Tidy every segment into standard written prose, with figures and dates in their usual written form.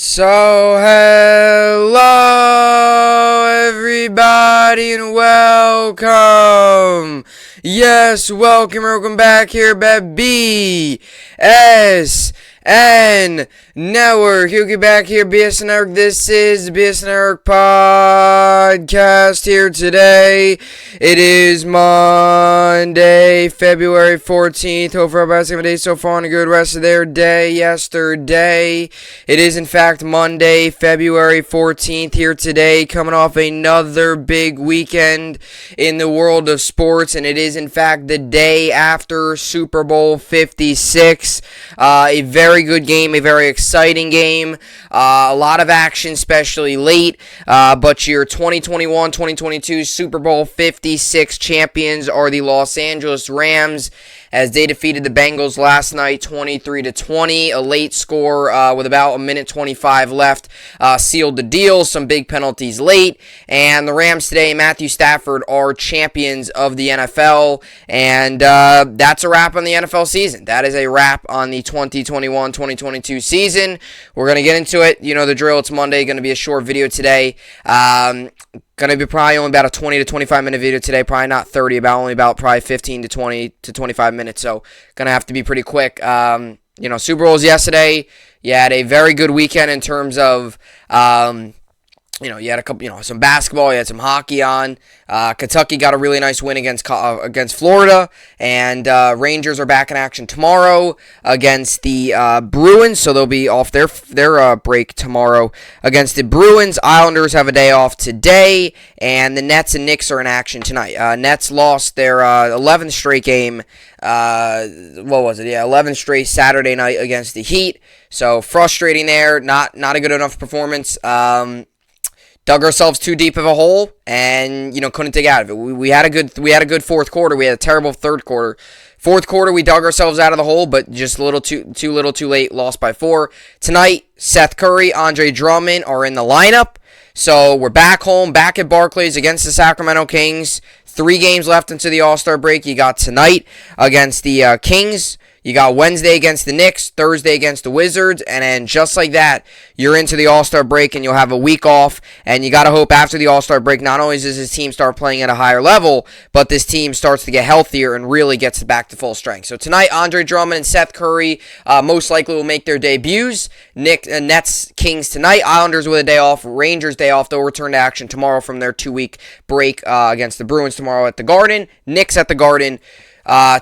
So, hello everybody and welcome. Yes, welcome back here at BSN Network. You'll get back here, BSN Network. This is the BSN Network podcast here today. It is Monday, February 14th. Hope everybody's having a day so far and a good rest of their day yesterday. It is, in fact, Monday, February 14th here today, coming off another big weekend in the world of sports, and it is, in fact, the day after Super Bowl 56. A very good game, a very exciting game, a lot of action, especially late, but your 2021-2022 Super Bowl 56 champions are the Los Angeles Rams, as they defeated the Bengals last night 23-20. A late score with about a minute 25 left sealed the deal. Some big penalties late. And the Rams today, Matthew Stafford, are champions of the NFL. And that's a wrap on the NFL season. That is a wrap on the 2021-2022 season. We're going to get into it. You know the drill. It's Monday. Going to be a short video today. Going to be probably only about a 20 to 25 minute video today. Probably not 30, only about probably 15 to 20 to 25 minutes. So, going to have to be pretty quick. Super Bowls yesterday. You had a very good weekend in terms of, you had a couple, some basketball, you had some hockey on. Kentucky got a really nice win against Florida, and Rangers are back in action tomorrow against the Bruins, so they'll be off their break tomorrow against the Bruins. Islanders have a day off today, and the Nets and Knicks are in action tonight. Nets lost their 11th straight game. 11th straight Saturday night against the Heat. So frustrating there. Not a good enough performance. Dug ourselves too deep of a hole and couldn't dig out of it. We had a good fourth quarter. We had a terrible third quarter. Fourth quarter we dug ourselves out of the hole, but just a little too late. Lost by 4. Tonight, Seth Curry, Andre Drummond are in the lineup. So we're back home, back at Barclays against the Sacramento Kings. 3 games left into the All-Star break. You got tonight against the Kings. You got Wednesday against the Knicks, Thursday against the Wizards, and then just like that, you're into the All-Star break and you'll have a week off, and you got to hope after the All-Star break, not only does this team start playing at a higher level, but this team starts to get healthier and really gets back to full strength. So tonight, Andre Drummond and Seth Curry most likely will make their debuts. Nets, Kings tonight, Islanders with a day off, Rangers day off. They'll return to action tomorrow from their 2-week break against the Bruins tomorrow at the Garden. Knicks at the Garden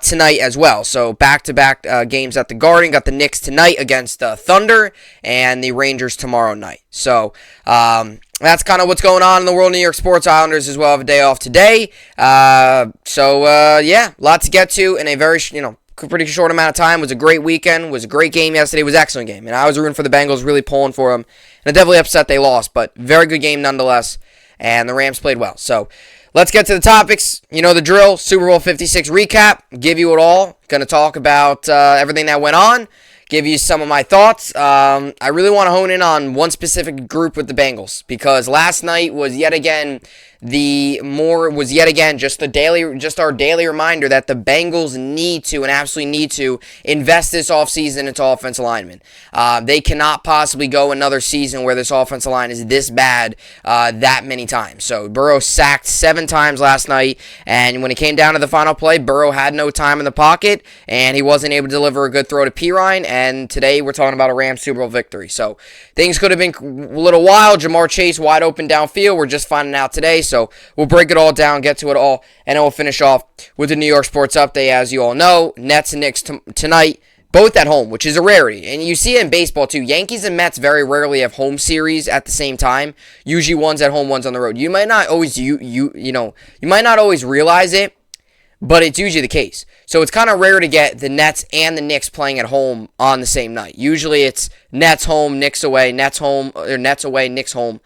tonight as well. So back-to-back games at the Garden. Got the Knicks tonight against the Thunder and the Rangers tomorrow night. So that's kind of what's going on in the world of New York sports. Islanders as well have a day off today. Lot to get to in a very pretty short amount of time. It was a great weekend. It was a great game yesterday. It was an excellent game. And I was rooting for the Bengals, really pulling for them. And I'm definitely upset they lost, but very good game nonetheless. And the Rams played well. So let's get to the topics. You know the drill. Super Bowl 56 recap. Give you it all. Going to talk about everything that went on. Give you some of my thoughts. I really want to hone in on one specific group with the Bengals, because last night was yet again just our daily reminder that the Bengals need to and absolutely need to invest this offseason into offensive linemen. They cannot possibly go another season where this offensive line is this bad that many times. So Burrow sacked 7 times last night, and when it came down to the final play, Burrow had no time in the pocket, and he wasn't able to deliver a good throw to Pirine, and today we're talking about a Rams Super Bowl victory. So things could have been a little wild. Jamar Chase wide open downfield. We're just finding out today. So we'll break it all down, get to it all, and then we'll finish off with the New York Sports Update. As you all know, Nets and Knicks tonight, both at home, which is a rarity. And you see it in baseball too. Yankees and Mets very rarely have home series at the same time. Usually one's at home, one's on the road. You might not always you might not always realize it, but it's usually the case. So it's kind of rare to get the Nets and the Knicks playing at home on the same night. Usually it's Nets home, Knicks away, Nets home, or Nets away, Knicks home.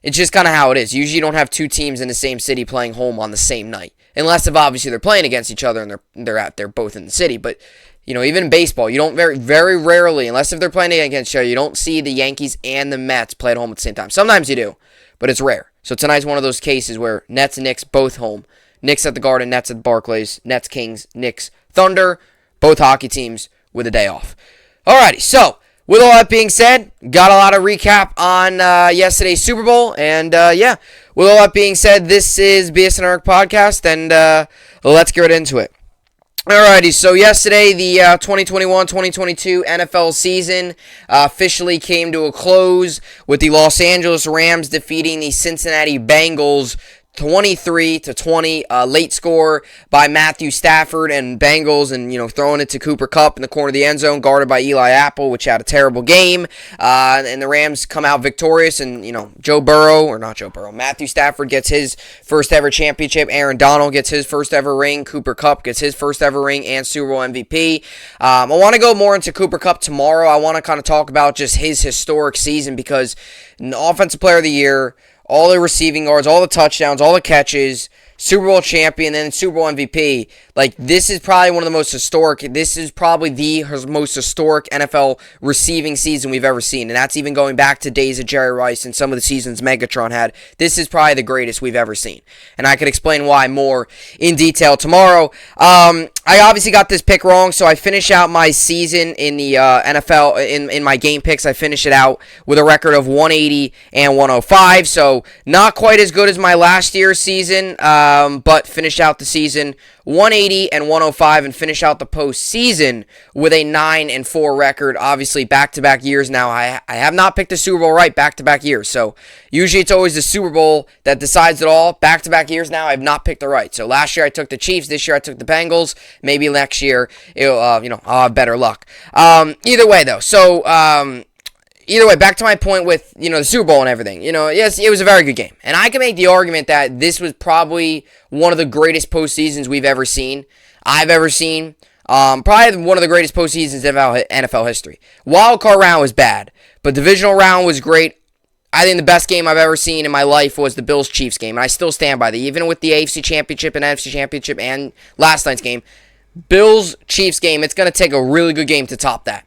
It's just kind of how it is. Usually you don't have 2 teams in the same city playing home on the same night. Unless if obviously they're playing against each other and they're both in the city. But even in baseball, you don't very rarely, unless if they're playing against each other, you don't see the Yankees and the Mets play at home at the same time. Sometimes you do, but it's rare. So tonight's one of those cases where Nets and Knicks both home. Knicks at the Garden, Nets at the Barclays, Nets, Kings, Knicks, Thunder, both hockey teams with a day off. Alrighty, so with all that being said, got a lot of recap on yesterday's Super Bowl. And yeah, with all that being said, this is BSN Podcast, and let's get right into it. Alrighty, so yesterday the 2021-2022 NFL season officially came to a close with the Los Angeles Rams defeating the Cincinnati Bengals 23-20, late score by Matthew Stafford and Bengals, and throwing it to Cooper Kupp in the corner of the end zone, guarded by Eli Apple, which had a terrible game. And the Rams come out victorious, and Matthew Stafford gets his first ever championship. Aaron Donald gets his first ever ring. Cooper Kupp gets his first ever ring and Super Bowl MVP. I want to go more into Cooper Kupp tomorrow. I want to kind of talk about just his historic season, because Offensive Player of the Year, all the receiving yards, all the touchdowns, all the catches, Super Bowl champion, and Super Bowl MVP. This is probably one of the most historic. This is probably the most historic NFL receiving season we've ever seen. And that's even going back to days of Jerry Rice and some of the seasons Megatron had. This is probably the greatest we've ever seen. And I could explain why more in detail tomorrow. I obviously got this pick wrong, so I finish out my season in the NFL, in my game picks. I finish it out with a record of 180 and 105. So not quite as good as my last year's season, but finished out the season 180 and 105, and finish out the postseason with a 9-4 record. Obviously, back-to-back years now. I have not picked the Super Bowl right back-to-back years. So usually it's always the Super Bowl that decides it all. Back-to-back years now, I have not picked the right. So last year I took the Chiefs. This year I took the Bengals. Maybe next year, I'll have better luck. Either way, though. So either way, back to my point with, the Super Bowl and everything. Yes, it was a very good game. And I can make the argument that this was probably one of the greatest postseasons we've ever seen. I've ever seen. Probably one of the greatest postseasons in NFL history. Wild card round was bad, but divisional round was great. I think the best game I've ever seen in my life was the Bills-Chiefs game, and I still stand by that. Even with the AFC Championship and NFC Championship and last night's game, Bills-Chiefs game, it's going to take a really good game to top that.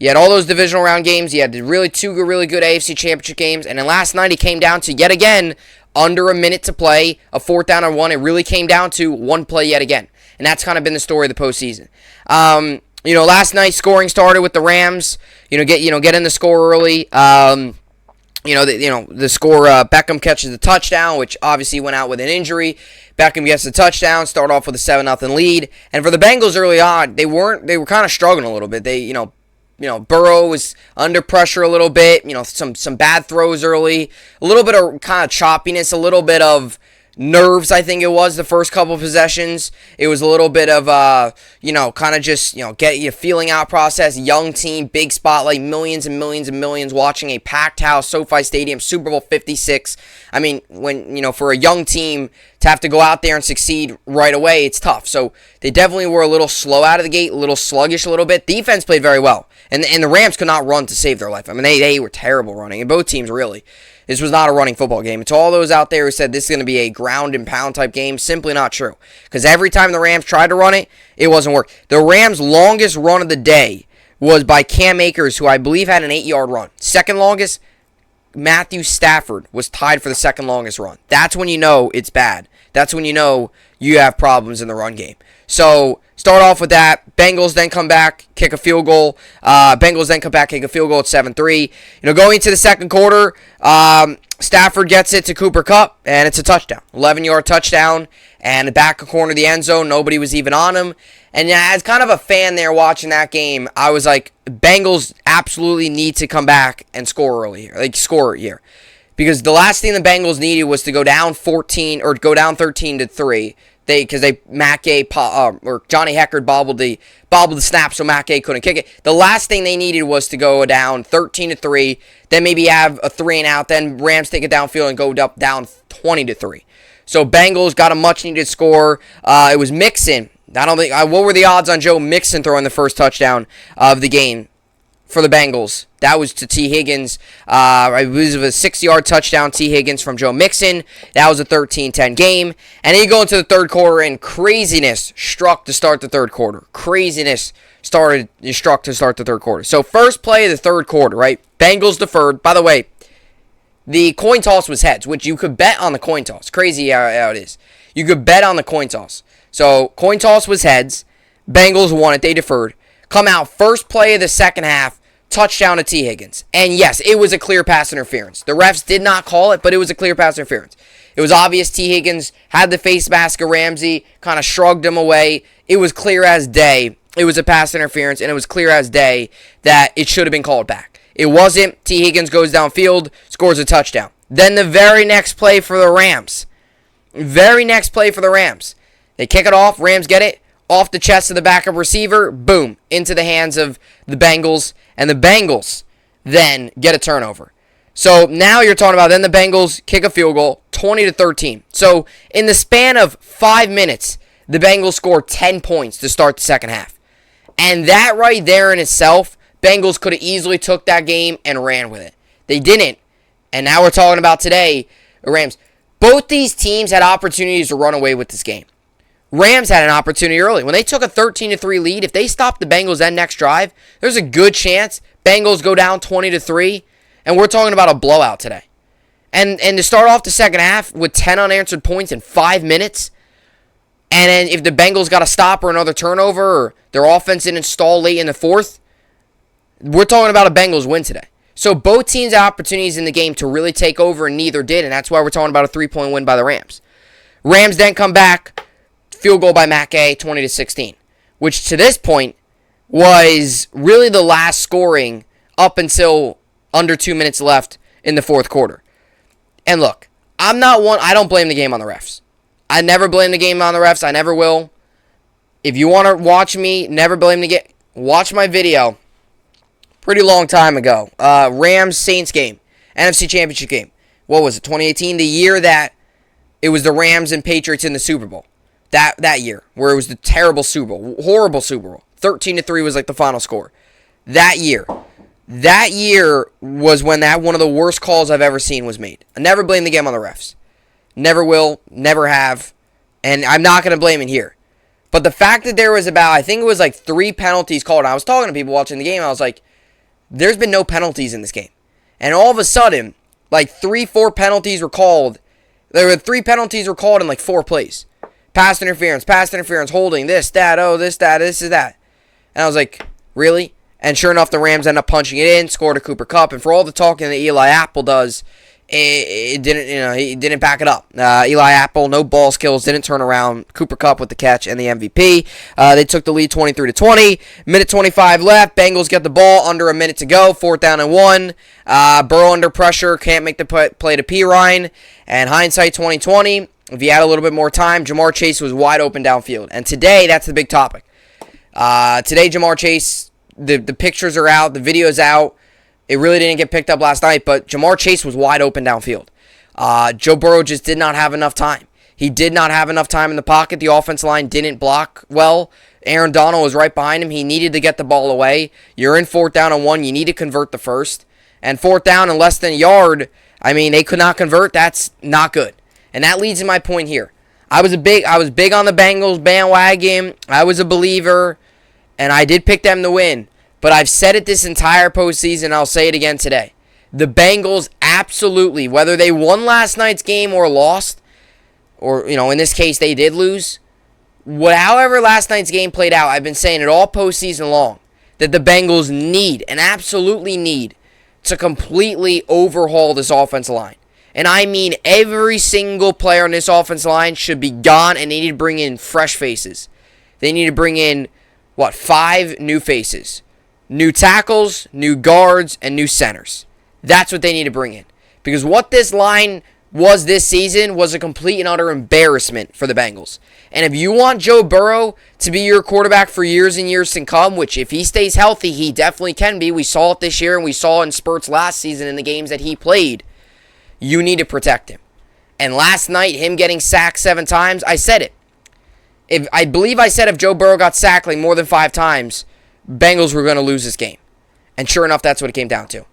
You had all those divisional round games. You had two really good AFC Championship games. And then last night it came down to, yet again, under a minute to play, a 4th down and 1. It really came down to one play yet again. And that's kind of been the story of the postseason. Last night scoring started with the Rams. Get in the score early. The score, Beckham catches the touchdown, which obviously went out with an injury. Beckham gets the touchdown, start off with a 7-0 lead. And for the Bengals early on, they were kind of struggling a little bit. Burrow was under pressure a little bit, some bad throws early, a little bit of kind of choppiness, a little bit of nerves, I think it was, the first couple of possessions. It was a little bit of, kind of just, get your feeling out process. Young team, big spotlight, millions and millions and millions watching a packed house, SoFi Stadium, Super Bowl 56. I mean, when, for a young team to have to go out there and succeed right away, it's tough. So they definitely were a little slow out of the gate, a little sluggish a little bit. Defense played very well. And the Rams could not run to save their life. I mean, they were terrible running, and both teams really. This was not a running football game. To all those out there who said this is going to be a ground and pound type game, simply not true. Because every time the Rams tried to run it, it wasn't working. The Rams' longest run of the day was by Cam Akers, who I believe had an 8-yard run. Second longest, Matthew Stafford was tied for the second longest run. That's when you know it's bad. That's when you know you have problems in the run game. So start off with that. Bengals then come back, kick a field goal. Bengals then come back, kick a field goal at 7-3. Going into the second quarter, Stafford gets it to Cooper Kupp, and it's a touchdown. 11-yard touchdown, and the back corner of the end zone, nobody was even on him. And as kind of a fan there watching that game, I was like, Bengals absolutely need to come back and score early, score here. Because the last thing the Bengals needed was to go down 14 or go down 13-3. Because Matt Gay or Johnny Heckard bobbled the snap, so Matt Gay couldn't kick it. The last thing they needed was to go down 13-3, then maybe have a 3-and-out, then Rams take it downfield and go up down 20-3. So Bengals got a much needed score. It was Mixon. I don't think. What were the odds on Joe Mixon throwing the first touchdown of the game for the Bengals? That was to T. Higgins. It was a 6-yard touchdown, T. Higgins from Joe Mixon. That was a 13-10 game. And then you go into the third quarter, and craziness struck to start the third quarter. Struck to start the third quarter. So first play of the third quarter, right? Bengals deferred. By the way, the coin toss was heads, which you could bet on the coin toss. Crazy how it is. You could bet on the coin toss. So coin toss was heads. Bengals won it. They deferred. Come out first play of the second half. touchdown to T. Higgins. And yes, it was a clear pass interference. The refs did not call it, but it was a clear pass interference. It was obvious T. Higgins had the face mask of Ramsey, kind of shrugged him away. It was clear as day. It was a pass interference, and it was clear as day that it should have been called back. It wasn't. T. Higgins goes downfield, scores a touchdown. Then the very next play for the Rams. They kick it off. Rams get it. Off the chest of the backup receiver. Boom. Into the hands of the Bengals. And the Bengals then get a turnover. So now you're talking about then the Bengals kick a field goal, 20-13. So in the span of 5 minutes, the Bengals score 10 points to start the second half. And that right there in itself, Bengals could have easily took that game and ran with it. They didn't. And now we're talking about today, the Rams. Both these teams had opportunities to run away with this game. Rams had an opportunity early. When they took a 13-3 lead, if they stopped the Bengals that next drive, there's a good chance Bengals go down 20-3, and we're talking about a blowout today. And to start off the second half with 10 unanswered points in 5 minutes, and then if the Bengals got a stop or another turnover, or their offense didn't stall late in the fourth, we're talking about a Bengals win today. So both teams had opportunities in the game to really take over, and neither did, and that's why we're talking about a 3-point win by the Rams. Rams then come back, field goal by Matt Gay, 20-16, which to this point was really the last scoring up until under 2 minutes left in the fourth quarter. And look, I don't blame the game on the refs. I never blame the game on the refs. I never will. If you want to watch me, never blame the game. Watch my video pretty long time ago. Rams-Saints game. NFC Championship game. What was it, 2018? The year that it was the Rams and Patriots in the Super Bowl. That year, where it was the terrible Super Bowl. Horrible Super Bowl. 13-3 was like the final score. That year was when one of the worst calls I've ever seen was made. I never blame the game on the refs. Never will, never have, and I'm not going to blame it here. But the fact that there was I think it was like 3 penalties called, and I was talking to people watching the game, and I was like, there's been no penalties in this game. And all of a sudden, like 3-4 penalties were called. There were 3 penalties were called in like 4 plays. Pass interference, holding, this, that, this is that. And I was like, really? And sure enough, the Rams end up punching it in, scored a Cooper Kupp, and for all the talking that Eli Apple does, he didn't back it up. Eli Apple, no ball skills, didn't turn around. Cooper Kupp with the catch and the MVP. They took the lead 23-20. Minute 25 left. Bengals get the ball under a minute to go. 4th down and 1. Burrow under pressure, can't make the play to Pirine. And hindsight 2020. If he had a little bit more time, Jamar Chase was wide open downfield. And today, that's the big topic. Today, Jamar Chase, the pictures are out, the video's out. It really didn't get picked up last night, but Jamar Chase was wide open downfield. Joe Burrow just did not have enough time. He did not have enough time in the pocket. The offensive line didn't block well. Aaron Donald was right behind him. He needed to get the ball away. You're in 4th down and 1. You need to convert the first. And 4th down and less than a yard, they could not convert. That's not good. And that leads to my point here. I was big on the Bengals bandwagon. I was a believer, and I did pick them to win. But I've said it this entire postseason, I'll say it again today. The Bengals absolutely, whether they won last night's game or lost, or, in this case, they did lose, however last night's game played out, I've been saying it all postseason long, that the Bengals need, and absolutely need, to completely overhaul this offensive line. And I mean every single player on this offensive line should be gone, and they need to bring in fresh faces. They need to bring in, 5 new faces. New tackles, new guards, and new centers. That's what they need to bring in. Because what this line was this season was a complete and utter embarrassment for the Bengals. And if you want Joe Burrow to be your quarterback for years and years to come, which if he stays healthy, he definitely can be. We saw it this year, and we saw it in spurts last season in the games that he played. You need to protect him. And last night, him getting sacked 7 times, I said it. I believe I said if Joe Burrow got sacked like more than 5 times, Bengals were going to lose this game. And sure enough, that's what it came down to.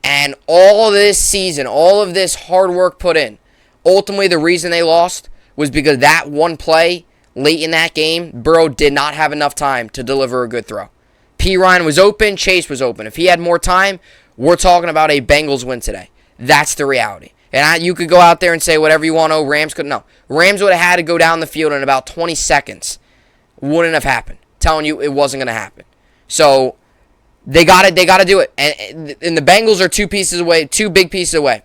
And all this season, all of this hard work put in, ultimately the reason they lost was because that one play late in that game, Burrow did not have enough time to deliver a good throw. Pirine was open, Chase was open. If he had more time, we're talking about a Bengals win today. That's the reality. And you could go out there and say whatever you want. Oh, Rams couldn't. No. Rams would have had to go down the field in about 20 seconds. Wouldn't have happened. Telling you it wasn't going to happen. So, They got it. They got to do it. And the Bengals are two big pieces away.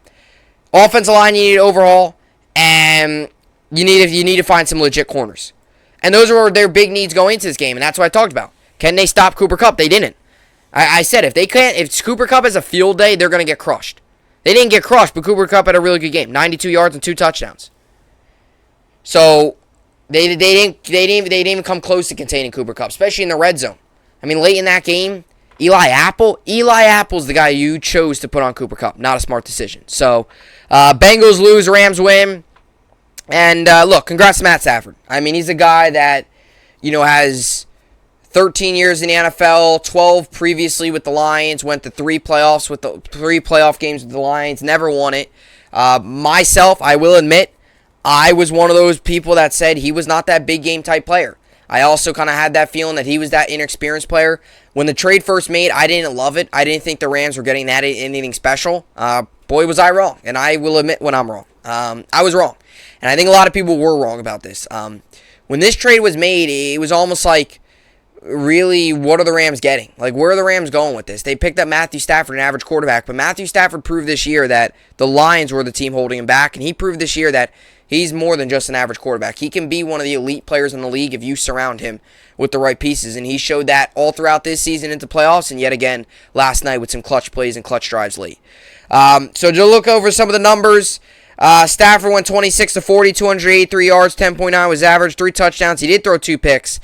Offensive line you need to overhaul, and you need to find some legit corners. And those are their big needs going into this game, and that's what I talked about. Can they stop Cooper Kupp? They didn't. I said if Cooper Kupp has a field day, they're going to get crushed. They didn't get crushed, but Cooper Kupp had a really good game, 92 yards and 2 touchdowns. So they didn't even come close to containing Cooper Kupp, especially in the red zone. I mean, late in that game, Eli Apple's the guy you chose to put on Cooper Kupp. Not a smart decision. So Bengals lose, Rams win. And look, congrats to Matt Stafford. I mean, he's a guy that, has 13 years in the NFL, 12 previously with the Lions, went to 3 playoff games with the Lions, never won it. Myself, I will admit, I was one of those people that said he was not that big game type player. I also kind of had that feeling that he was that inexperienced player. When the trade first made, I didn't love it. I didn't think the Rams were getting that anything special. Boy, was I wrong, and I will admit when I'm wrong. I was wrong, and I think a lot of people were wrong about this. When this trade was made, it was almost like, really, what are the Rams getting? Like, where are the Rams going with this? They picked up Matthew Stafford, an average quarterback, but Matthew Stafford proved this year that the Lions were the team holding him back, and he proved this year that he's more than just an average quarterback. He can be one of the elite players in the league if you surround him with the right pieces, and he showed that all throughout this season into playoffs, and yet again last night with some clutch plays and clutch drives late. So to look over some of the numbers, Stafford went 26-40, 283 yards, 10.9 was average, 3 touchdowns. He did throw 2 picks.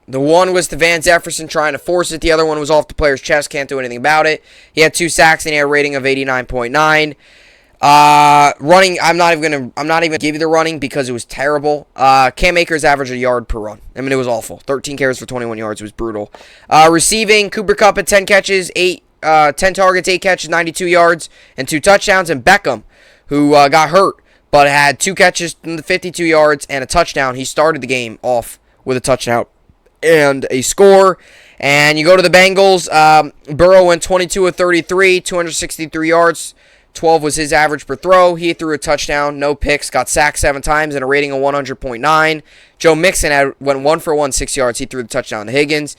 The one was to Van Jefferson trying to force it. The other one was off the player's chest. Can't do anything about it. He had 2 sacks and he had a rating of 89.9. Running, I'm not even gonna give you the running because it was terrible. Cam Akers averaged a yard per run. I mean, it was awful. 13 carries for 21 yards. It was brutal. Receiving, Cooper Kupp at 10 catches, 10 targets, 8 catches, 92 yards, and 2 touchdowns. And Beckham, who got hurt, but had 2 catches, 52 yards, and a touchdown. He started the game off with a touchdown and a score. And you go to the Bengals. Burrow went 22 of 33, 263 yards. 12 was his average per throw. He threw a touchdown, no picks, got sacked 7 times, and a rating of 100.9. Joe Mixon went 1 for 1, 6 yards. He threw the touchdown to Higgins.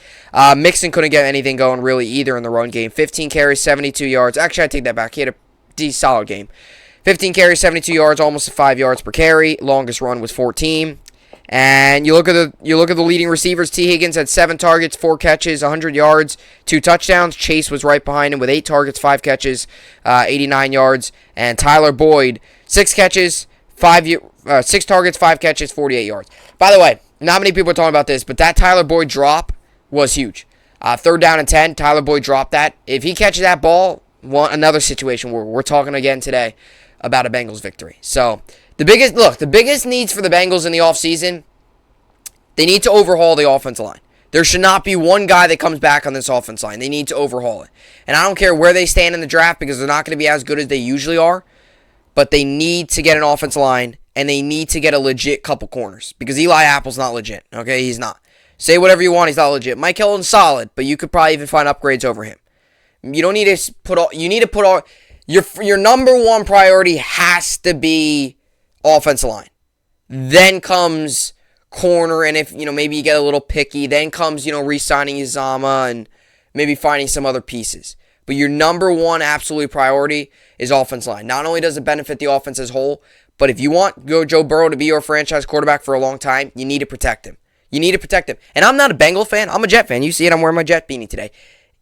Mixon couldn't get anything going really either in the run game. 15 carries, 72 yards. Actually, I take that back. He had a solid game. 15 carries, 72 yards, almost 5 yards per carry. Longest run was 14. And you look at the leading receivers. T. Higgins had 7 targets, 4 catches, 100 yards, 2 touchdowns. Chase was right behind him with 8 targets, 5 catches, 89 yards. And Tyler Boyd, 6 targets, 5 catches, 48 yards. By the way, not many people are talking about this, but that Tyler Boyd drop was huge. 3rd down and 10, Tyler Boyd dropped that. If he catches that ball, another situation where we're talking again today about a Bengals victory. So the biggest needs for the Bengals in the offseason, they need to overhaul the offensive line. There should not be one guy that comes back on this offensive line. They need to overhaul it. And I don't care where they stand in the draft because they're not going to be as good as they usually are, but they need to get an offensive line, and they need to get a legit couple corners because Eli Apple's not legit, okay? He's not. Say whatever you want, he's not legit. Mike Hilton's solid, but you could probably even find upgrades over him. You don't need to put all your number one priority has to be offensive line. Then comes corner, and if maybe you get a little picky, then comes re-signing Uzama and maybe finding some other pieces. But your number one absolute priority is offensive line. Not only does it benefit the offense as a whole, but if you want Joe Burrow to be your franchise quarterback for a long time, you need to protect him. You need to protect him. And I'm not a Bengal fan. I'm a Jet fan. You see it. I'm wearing my Jet beanie today.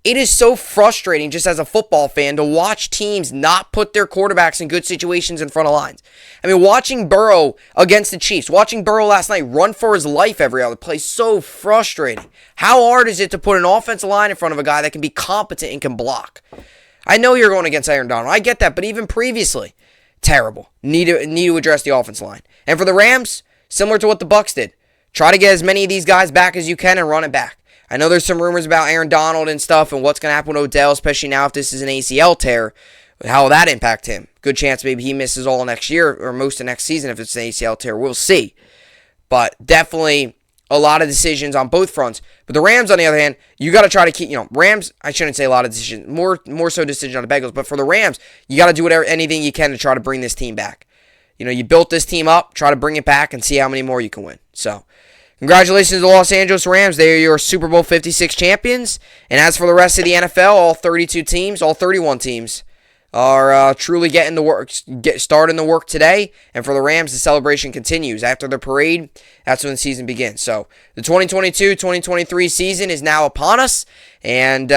It is so frustrating just as a football fan to watch teams not put their quarterbacks in good situations in front of lines. I mean, watching Burrow against the Chiefs, watching Burrow last night run for his life every other play, so frustrating. How hard is it to put an offensive line in front of a guy that can be competent and can block? I know you're going against Aaron Donald. I get that, but even previously, terrible. Need to address the offensive line. And for the Rams, similar to what the Bucs did, try to get as many of these guys back as you can and run it back. I know there's some rumors about Aaron Donald and stuff and what's going to happen with Odell, especially now if this is an ACL tear. How will that impact him? Good chance maybe he misses all next year or most of next season if it's an ACL tear. We'll see. But definitely a lot of decisions on both fronts. But the Rams, on the other hand, you got to try to keep, Rams, I shouldn't say a lot of decisions, more so decisions on the Bengals. But for the Rams, you got to do anything you can to try to bring this team back. You built this team up, try to bring it back and see how many more you can win. So, Congratulations to the Los Angeles Rams. They are your Super Bowl 56 champions. And as for the rest of the NFL, all 32 teams, all 31 teams are truly getting starting the work today. And for the Rams, the celebration continues. After the parade, that's when the season begins. So the 2022-2023 season is now upon us. And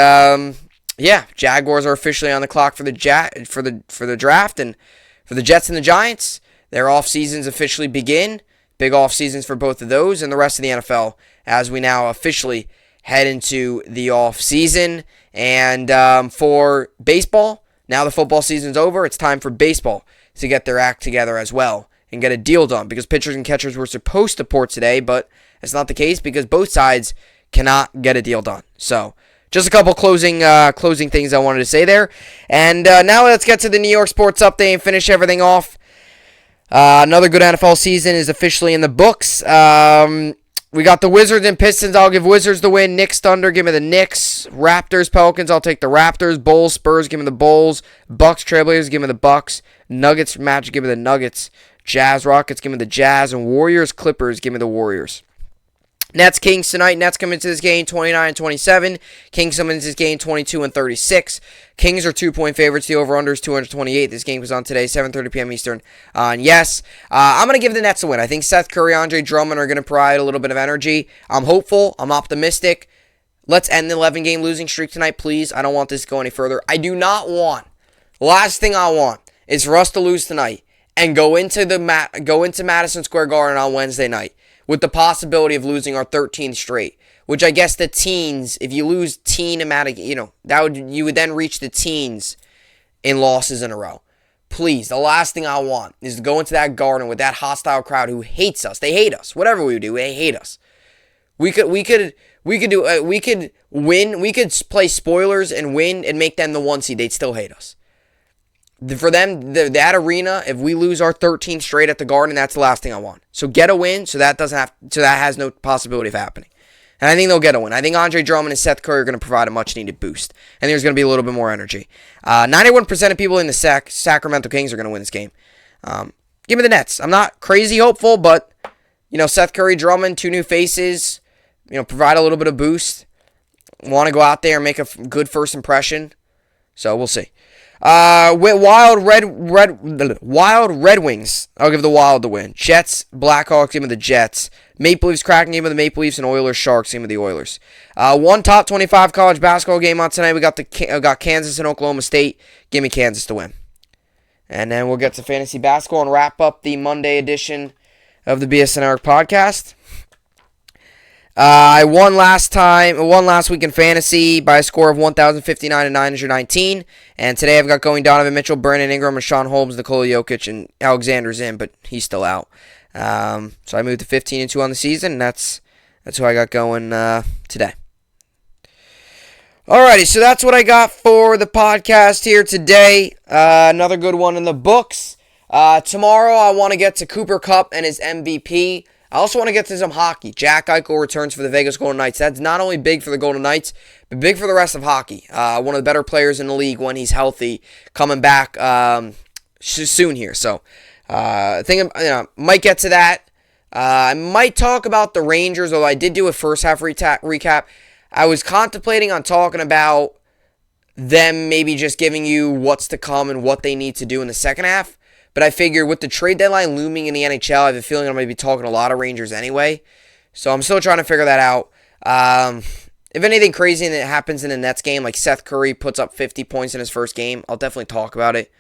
Jaguars are officially on the clock for the draft, and for the Jets and the Giants, their off seasons officially begin. Big off seasons for both of those and the rest of the NFL as we now officially head into the off season. And for baseball, now the football season's over. It's time for baseball to get their act together as well and get a deal done, because pitchers and catchers were supposed to port today, but it's not the case because both sides cannot get a deal done. So just a couple closing things I wanted to say there. And now let's get to the New York sports update and finish everything off. Another good NFL season is officially in the books. We got the Wizards and Pistons. I'll give Wizards the win. Knicks, Thunder, give me the Knicks. Raptors, Pelicans, I'll take the Raptors. Bulls, Spurs, give me the Bulls. Bucks, Trailblazers, give me the Bucks. Nuggets, Magic, give me the Nuggets. Jazz, Rockets, give me the Jazz. And Warriors, Clippers, give me the Warriors. Nets, Kings tonight. Nets come into this game 29-27. Kings come into this game 22-36. Kings are 2-point favorites. The over-under is 228. This game goes on today, 7:30 p.m. Eastern. I'm going to give the Nets a win. I think Seth Curry, Andre Drummond are going to provide a little bit of energy. I'm hopeful. I'm optimistic. Let's end the 11-game losing streak tonight, please. I don't want this to go any further. I do not want. Last thing I want is for us to lose tonight and go into Madison Square Garden on Wednesday night with the possibility of losing our 13th straight, which I guess the teens, if you lose teen amount, you would then reach the teens in losses in a row. Please, the last thing I want is to go into that garden with that hostile crowd who hates us. They hate us. Whatever we do, they hate us. We could win. We could play spoilers and win and make them the 1 seed. They'd still hate us. For them, that arena, if we lose our 13th straight at the Garden, that's the last thing I want. So get a win, so that has no possibility of happening. And I think they'll get a win. I think Andre Drummond and Seth Curry are going to provide a much-needed boost. And there's going to be a little bit more energy. 91% of people in the Sacramento Kings are going to win this game. Give me the Nets. I'm not crazy hopeful, but Seth Curry, Drummond, two new faces, provide a little bit of boost. Want to go out there and make a good first impression. So we'll see. With Wild Red Wings, I'll give the Wild the win. Jets, Blackhawks, give me the Jets. Maple Leafs, Kraken, give me the Maple Leafs, and Oilers, Sharks, give me the Oilers. One top 25 college basketball game on tonight. We got Kansas and Oklahoma State. Give me Kansas to win. And then we'll get to fantasy basketball and wrap up the Monday edition of the BSN Network podcast. I won last week in fantasy by a score of 1,059 to 919. And today I've got going Donovan Mitchell, Brandon Ingram, Rashawn Holmes, Nikola Jokic, and Alexander's in, but he's still out. So I moved to 15-2 on the season, and that's who I got going today. Alrighty, so that's what I got for the podcast here today. Another good one in the books. Tomorrow I want to get to Cooper Kupp and his MVP. I also want to get to some hockey. Jack Eichel returns for the Vegas Golden Knights. That's not only big for the Golden Knights, but big for the rest of hockey. One of the better players in the league when he's healthy, coming back soon here. So I think might get to that. I might talk about the Rangers, although I did do a first half recap. I was contemplating on talking about them maybe just giving you what's to come and what they need to do in the second half. But I figured with the trade deadline looming in the NHL, I have a feeling I'm going to be talking a lot of Rangers anyway. So I'm still trying to figure that out. If anything crazy that happens in the Nets game, like Seth Curry puts up 50 points in his first game, I'll definitely talk about it.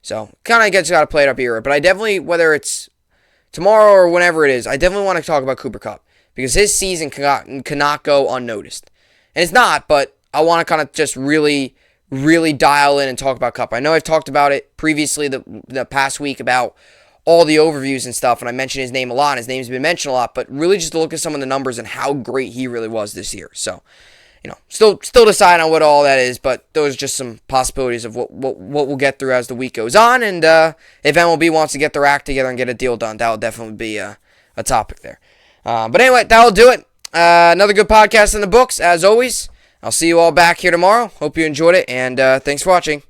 So kind of got to play it up here. But I definitely, whether it's tomorrow or whenever it is, I definitely want to talk about Cooper Kupp. Because his season cannot go unnoticed. And it's not, but I want to kind of just really dial in and talk about Kupp. I know I've talked about it previously the past week about all the overviews and stuff, and I mentioned his name a lot. His name's been mentioned a lot, but really just to look at some of the numbers and how great he really was this year. So, still deciding on what all that is, but those are just some possibilities of what we'll get through as the week goes on. And if MLB wants to get their act together and get a deal done, that'll definitely be a topic there. But anyway, that'll do it. Another good podcast in the books, as always. I'll see you all back here tomorrow. Hope you enjoyed it, and thanks for watching.